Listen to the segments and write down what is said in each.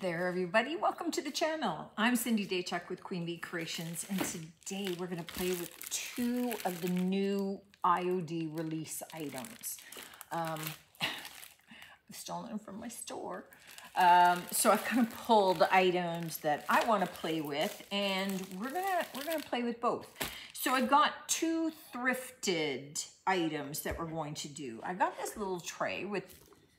there, everybody. Welcome to the channel. I'm Cindy Daychuck with Queen Bee Creations, and today we're going to play with two of the new IOD release items. I've stolen them from my store. So I've kind of pulled items that I want to play with, and we're gonna play with both. So I got two thrifted items that we're going to do. I got this little tray with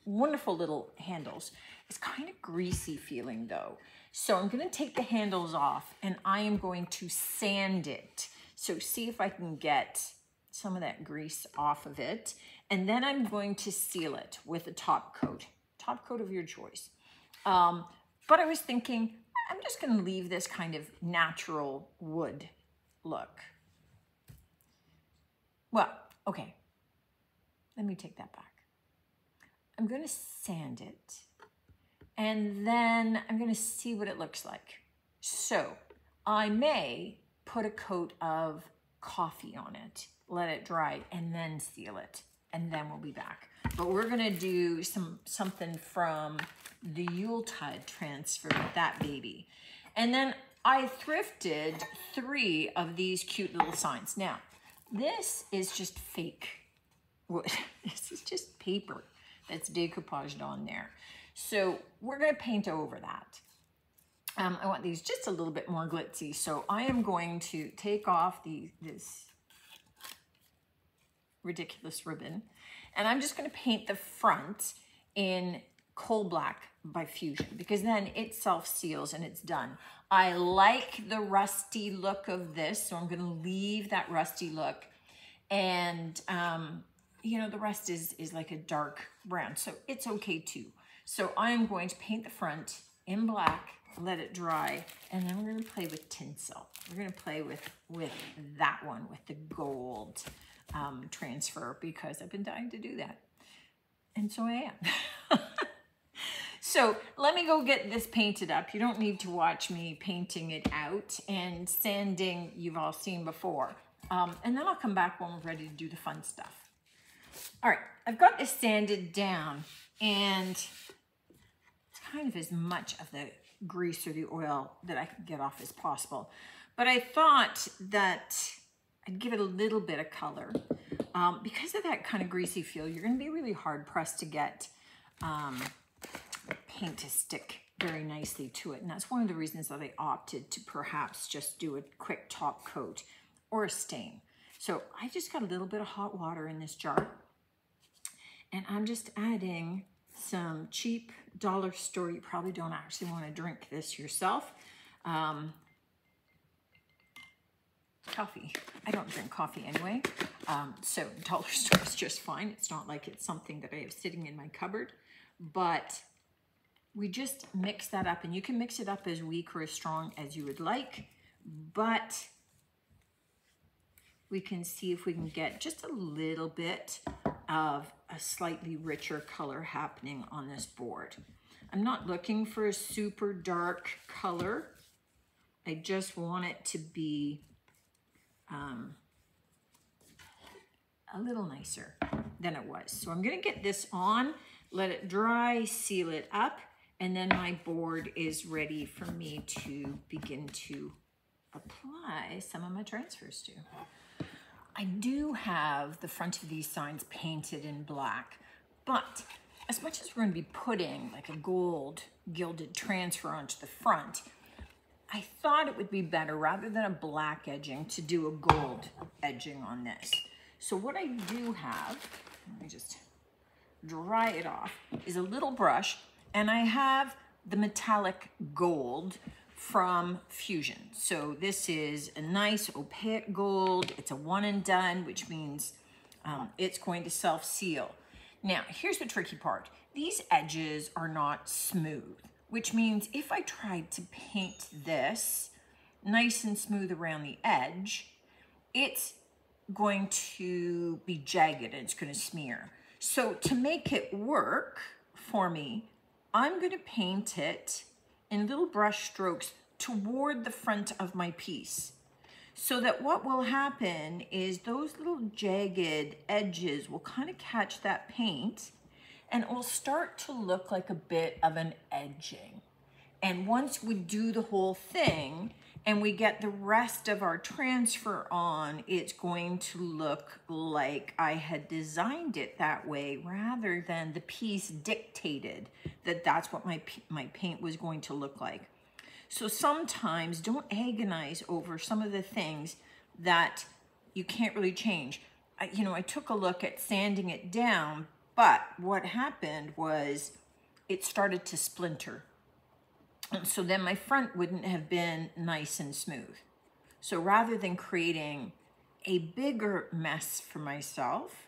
wonderful little handles. It's kind of greasy feeling though. So I'm gonna take the handles off and I am going to sand it. So see if I can get some of that grease off of it. And then I'm going to seal it with a top coat of your choice. But I was thinking, I'm just gonna leave this kind of natural wood look. Well, okay, let me take that back. I'm gonna sand it and then I'm gonna see what it looks like. So I may put a coat of coffee on it, let it dry, and then seal it, and then we'll be back. But we're gonna do something from the IOD Transfer, that baby. And then I thrifted 3 of these cute little signs. Now, this is just fake wood. This is just paper that's decoupaged on there. So we're gonna paint over that. I want these just a little bit more glitzy. So I am going to take off this ridiculous ribbon, and I'm just gonna paint the front in coal black by Fusion, because then it self-seals and it's done. I like the rusty look of this, so I'm gonna leave that rusty look. And you know, the rest is like a dark brown, so it's okay too. So I'm going to paint the front in black, let it dry, and then we're gonna play with tinsel. We're gonna play with that one, with the gold transfer, because I've been dying to do that. And so I am. So let me go get this painted up. You don't need to watch me painting it out, and sanding you've all seen before. And then I'll come back when we're ready to do the fun stuff. All right, I've got this sanded down, and it's kind of as much of the grease or the oil that I can get off as possible. But I thought that I'd give it a little bit of color. Because of that kind of greasy feel, you're gonna be really hard pressed to get paint to stick very nicely to it. And that's one of the reasons that I opted to perhaps just do a quick top coat or a stain. So I just got a little bit of hot water in this jar, and I'm just adding some cheap dollar store. You probably don't actually want to drink this yourself. Coffee. I don't drink coffee anyway, so dollar store is just fine. It's not like it's something that I have sitting in my cupboard, but we just mix that up, and you can mix it up as weak or as strong as you would like, but we can see if we can get just a little bit of a slightly richer color happening on this board. I'm not looking for a super dark color. I just want it to be a little nicer than it was. So I'm gonna get this on, let it dry, seal it up, and then my board is ready for me to begin to apply some of my transfers to. I do have the front of these signs painted in black, but as much as we're going to be putting like a gold gilded transfer onto the front, I thought it would be better, rather than a black edging, to do a gold edging on this. So what I do have, let me just dry it off, is a little brush, and I have the metallic gold from Fusion. So this is a nice opaque gold. It's a one and done, which means it's going to self-seal. Now, here's the tricky part. These edges are not smooth, which means if I tried to paint this nice and smooth around the edge, it's going to be jagged and it's going to smear. So to make it work for me, I'm going to paint it in little brush strokes toward the front of my piece, so that what will happen is those little jagged edges will kind of catch that paint, and it will start to look like a bit of an edging. And once we do the whole thing and we get the rest of our transfer on, it's going to look like I had designed it that way rather than the piece dictated that that's what my paint was going to look like. So sometimes don't agonize over some of the things that you can't really change. I took a look at sanding it down, but what happened was it started to splinter. And so then my front wouldn't have been nice and smooth. So rather than creating a bigger mess for myself,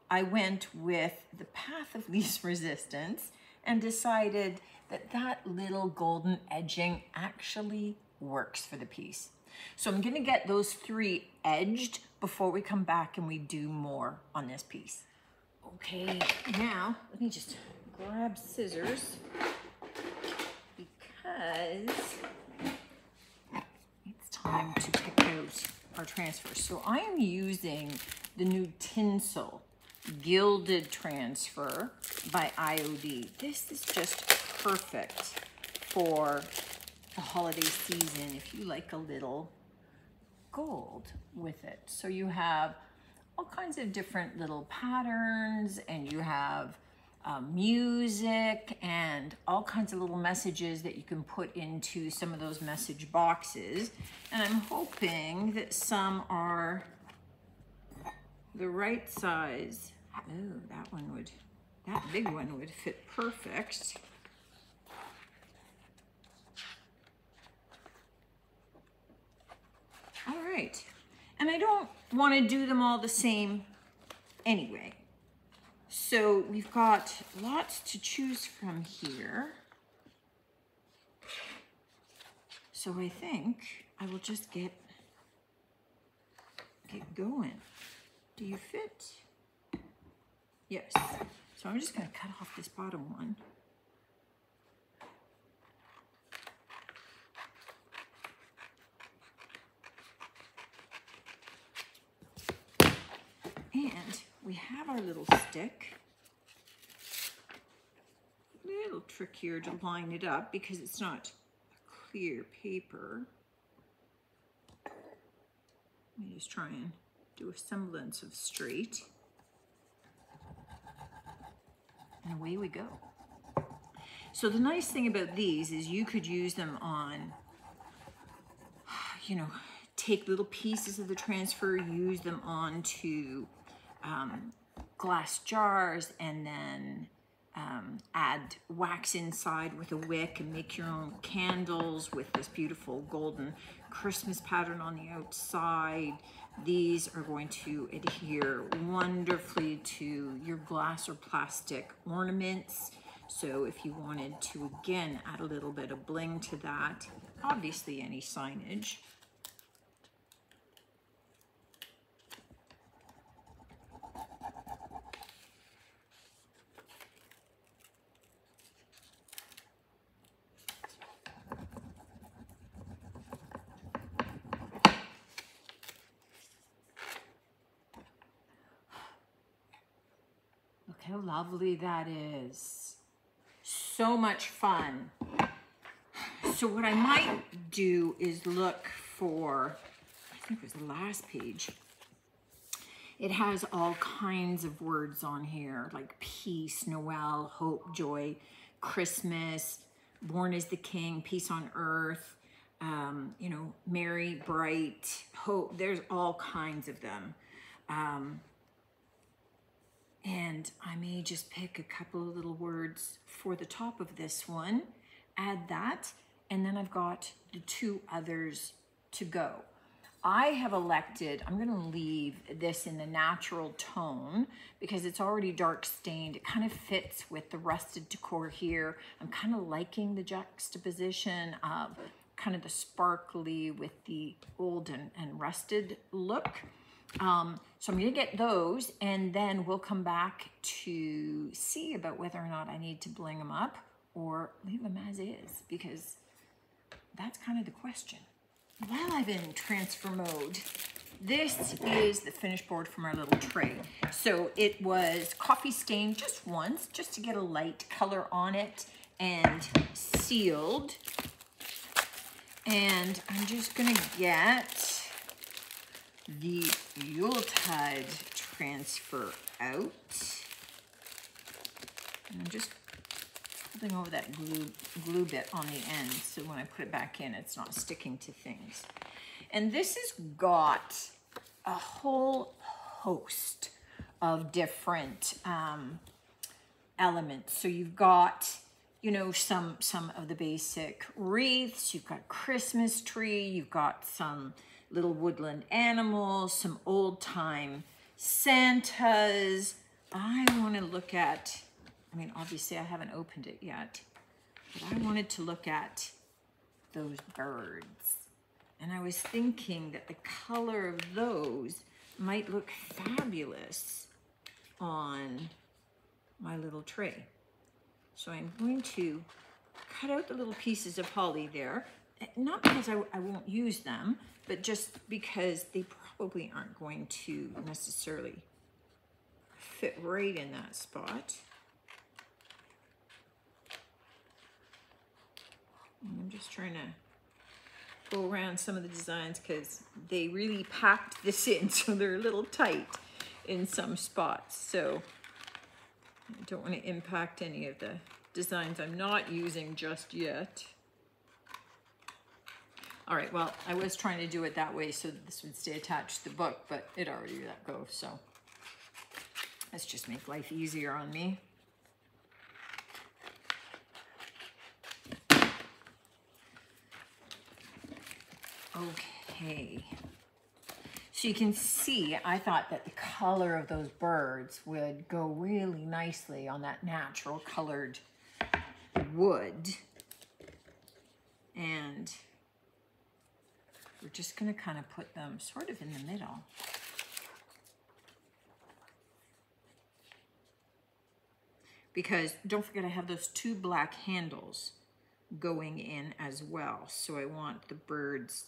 I went with the path of least resistance and decided that that little golden edging actually works for the piece. So I'm gonna get those 3 edged before we come back and we do more on this piece. Okay, now let me just grab scissors because it's time to pick out our transfers. So I am using the new Tinsel Gilded Transfer by IOD. This is just perfect for the holiday season if you like a little gold with it. So you have all kinds of different little patterns, and you have music and all kinds of little messages that you can put into some of those message boxes. And I'm hoping that some are the right size. Oh, that big one would fit perfect. All right, and I don't want to do them all the same anyway. So we've got lots to choose from here. So I think I will just get going. Do you fit? Yes. So I'm just going to cut off this bottom one. And we have our little stick. A little trickier to line it up because it's not a clear paper. Let me just try and do a semblance of straight. And away we go. So the nice thing about these is you could use them on, take little pieces of the transfer, use them onto glass jars, and then add wax inside with a wick and make your own candles with this beautiful golden Christmas pattern on the outside. These are going to adhere wonderfully to your glass or plastic ornaments. So if you wanted to, again, add a little bit of bling to that, obviously any signage. How lovely that is. So much fun. So what I might do is look for, I think it was the last page. It has all kinds of words on here, like peace, Noel, hope, joy, Christmas, born is the King, peace on earth, merry, bright, hope. There's all kinds of them. And I may just pick a couple of little words for the top of this one, add that, and then I've got the 2 others to go. I have elected, I'm gonna leave this in the natural tone because it's already dark stained. It kind of fits with the rusted decor here. I'm kind of liking the juxtaposition of kind of the sparkly with the old and rusted look. So I'm gonna get those, and then we'll come back to see about whether or not I need to bling them up or leave them as is, because that's kind of the question. While I'm in transfer mode, this is the finished board from our little tray. So it was coffee stained just once, just to get a light color on it, and sealed And I'm just gonna get the Yuletide transfer out. And I'm just holding over that glue bit on the end so when I put it back in, it's not sticking to things. And this has got a whole host of different elements. So you've got, you know, some of the basic wreaths, you've got Christmas tree, you've got some little woodland animals, some old time Santas. I want to look at, I mean, obviously I haven't opened it yet, but I wanted to look at those birds. And I was thinking that the color of those might look fabulous on my little tray. So I'm going to cut out the little pieces of holly there, not because I won't use them, but just because they probably aren't going to necessarily fit right in that spot. And I'm just trying to go around some of the designs because they really packed this in, so they're a little tight in some spots. So I don't want to impact any of the designs I'm not using just yet. All right, well, I was trying to do it that way so that this would stay attached to the book, but it already let go, so let's just make life easier on me. Okay, so you can see, I thought that the color of those birds would go really nicely on that natural colored wood. And we're just gonna kind of put them sort of in the middle. Because don't forget I have those two black handles going in as well. So I want the birds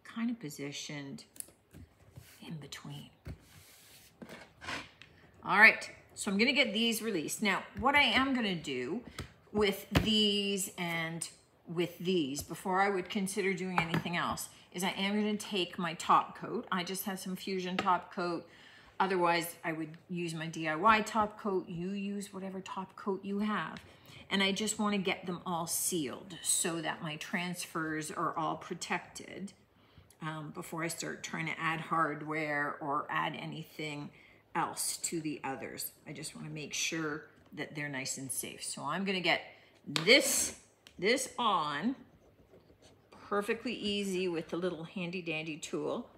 kind of positioned in between. All right, so I'm gonna get these released. Now, what I am gonna do with these and with these, before I would consider doing anything else, is I am gonna take my top coat. I just have some Fusion top coat. Otherwise, I would use my DIY top coat. You use whatever top coat you have. And I just wanna get them all sealed so that my transfers are all protected before I start trying to add hardware or add anything else to the others. I just wanna make sure that they're nice and safe. So I'm gonna get this on perfectly easy with the little handy dandy tool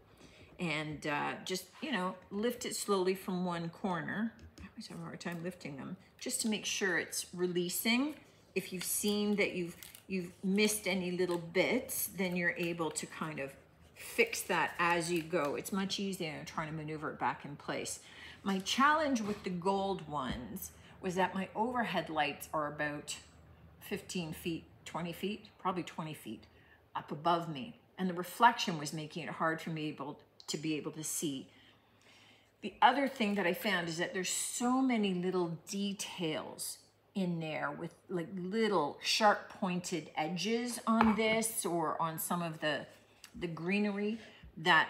and just, you know, lift it slowly from one corner. I always have a hard time lifting them just to make sure it's releasing. If you've seen that you've missed any little bits, then you're able to kind of fix that as you go. It's much easier than trying to maneuver it back in place. My challenge with the gold ones was that my overhead lights are about 15 feet, 20 feet, probably 20 feet up above me. And the reflection was making it hard for me to be able to see. The other thing that I found is that there's so many little details in there with like little sharp pointed edges on this or on some of the greenery that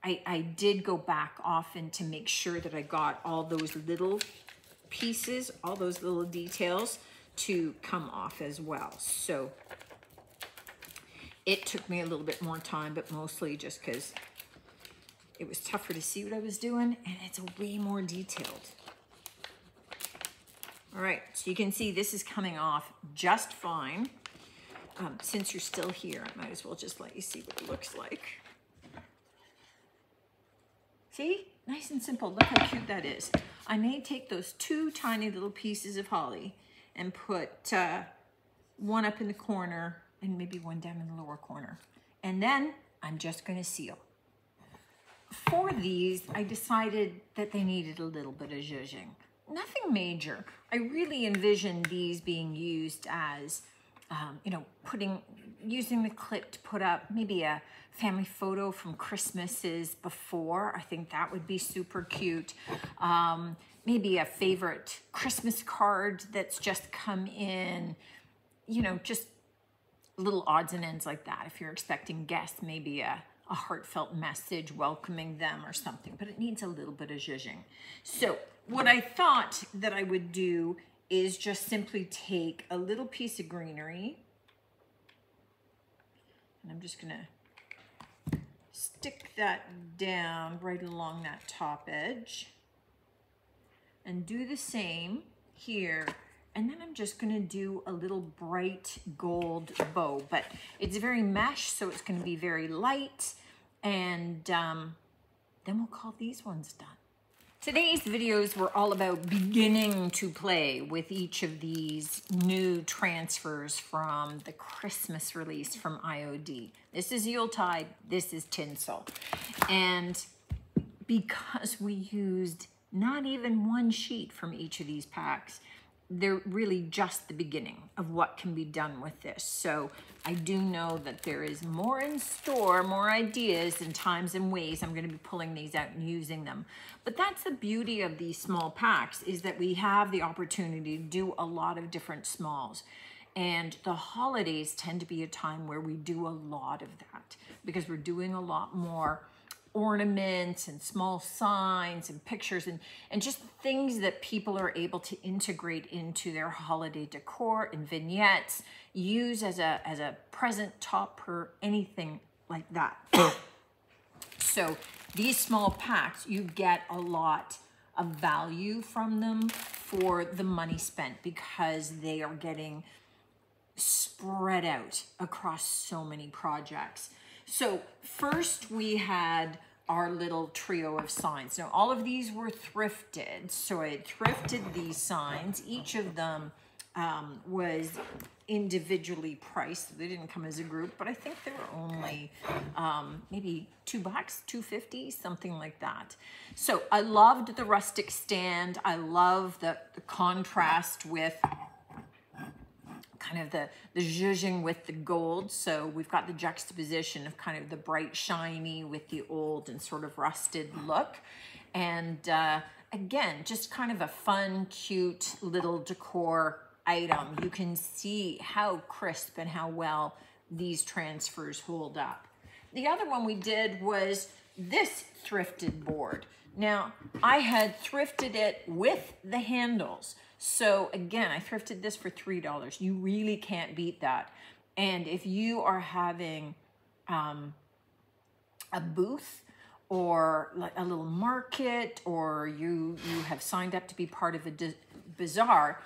I did go back often to make sure that I got all those little pieces, all those little details to come off as well. So it took me a little bit more time, but mostly just because it was tougher to see what I was doing and it's way more detailed. All right, so you can see this is coming off just fine. Since you're still here, I might as well just let you see what it looks like. See? Nice and simple. Look how cute that is. I may take those two tiny little pieces of holly and put one up in the corner and maybe one down in the lower corner. And then I'm just going to seal. For these, I decided that they needed a little bit of zhuzhing. Nothing major. I really envisioned these being used as you know, using the clip to put up maybe a family photo from Christmases before. I think that would be super cute. Maybe a favorite Christmas card that's just come in, you know, just little odds and ends like that. If you're expecting guests, maybe a heartfelt message welcoming them or something, but it needs a little bit of zhuzhing. So what I thought that I would do is just simply take a little piece of greenery, and I'm just gonna stick that down right along that top edge and do the same here. And then I'm just gonna do a little bright gold bow, but it's very mesh, so it's gonna be very light. And then we'll call these ones done. Today's videos were all about beginning to play with each of these new transfers from the Christmas release from IOD. This is Yuletide, this is tinsel. And because we used not even one sheet from each of these packs, they're really just the beginning of what can be done with this. So I do know that there is more in store, more ideas and times and ways I'm going to be pulling these out and using them. But that's the beauty of these small packs, is that we have the opportunity to do a lot of different smalls. And the holidays tend to be a time where we do a lot of that, because we're doing a lot more ornaments and small signs and pictures and just things that people are able to integrate into their holiday decor and vignettes, use as a present topper, anything like that. So these small packs, you get a lot of value from them for the money spent, because they are getting spread out across so many projects. So first we had our little trio of signs. Now all of these were thrifted. So I had thrifted these signs. Each of them was individually priced. They didn't come as a group, but I think they were only maybe $2, $2.50, something like that. So I loved the rustic stand. I love the contrast with kind of the zhuzhing with the gold. So we've got the juxtaposition of kind of the bright shiny with the old and sort of rusted look. And again, just kind of a fun, cute little decor item. You can see how crisp and how well these transfers hold up. The other one we did was this thrifted board. Now, I had thrifted it with the handles. So again, I thrifted this for $3. You really can't beat that. And if you are having a booth or like a little market, or you have signed up to be part of a bazaar,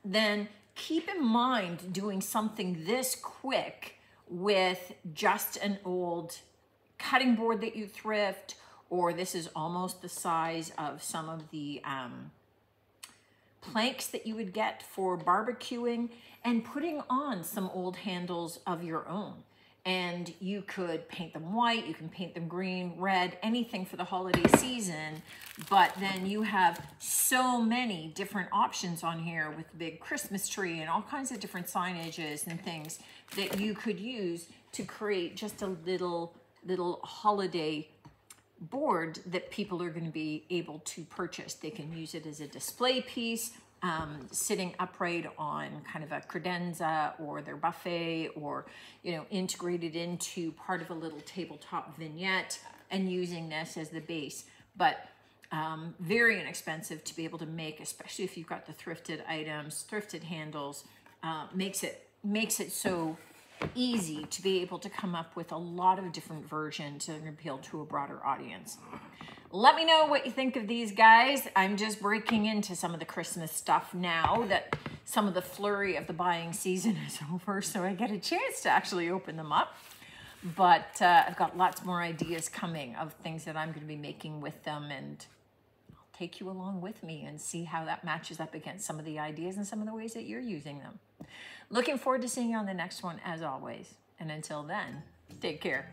then keep in mind doing something this quick with just an old cutting board that you thrift, or this is almost the size of some of the planks that you would get for barbecuing, and putting on some old handles of your own. And you could paint them white, you can paint them green, red, anything for the holiday season. But then you have so many different options on here with the big Christmas tree and all kinds of different signages and things that you could use to create just a little holiday board that people are going to be able to purchase. They can use it as a display piece, sitting upright on kind of a credenza or their buffet, or integrated into part of a little tabletop vignette and using this as the base. But very inexpensive to be able to make, especially if you've got the thrifted items, thrifted handles. Makes it so easy to be able to come up with a lot of different versions that appeal to a broader audience. Let me know what you think of these guys. I'm just breaking into some of the Christmas stuff now that some of the flurry of the buying season is over, so I get a chance to actually open them up. But I've got lots more ideas coming of things that I'm going to be making with them, and I'll take you along with me and see how that matches up against some of the ideas and some of the ways that you're using them. Looking forward to seeing you on the next one, as always. And until then, take care.